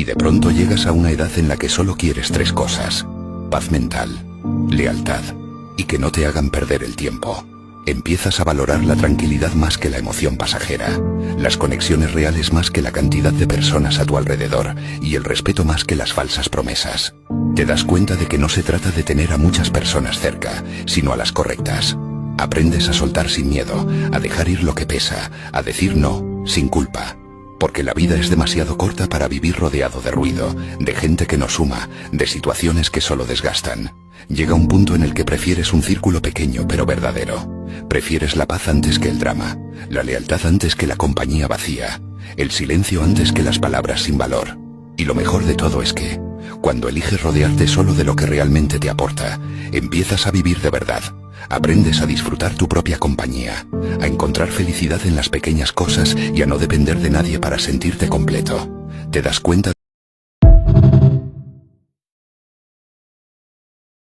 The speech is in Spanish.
Y de pronto llegas a una edad en la que solo quieres tres cosas: paz mental, lealtad y que no te hagan perder el tiempo. Empiezas a valorar la tranquilidad más que la emoción pasajera, las conexiones reales más que la cantidad de personas a tu alrededor y el respeto más que las falsas promesas. Te das cuenta de que no se trata de tener a muchas personas cerca, sino a las correctas. Aprendes a soltar sin miedo, a dejar ir lo que pesa, a decir no, sin culpa. Porque la vida es demasiado corta para vivir rodeado de ruido, de gente que no suma, de situaciones que solo desgastan. Llega un punto en el que prefieres un círculo pequeño pero verdadero. Prefieres la paz antes que el drama, la lealtad antes que la compañía vacía, el silencio antes que las palabras sin valor. Y lo mejor de todo es que, cuando eliges rodearte solo de lo que realmente te aporta, empiezas a vivir de verdad. Aprendes a disfrutar tu propia compañía, a encontrar felicidad en las pequeñas cosas y a no depender de nadie para sentirte completo. Te das cuenta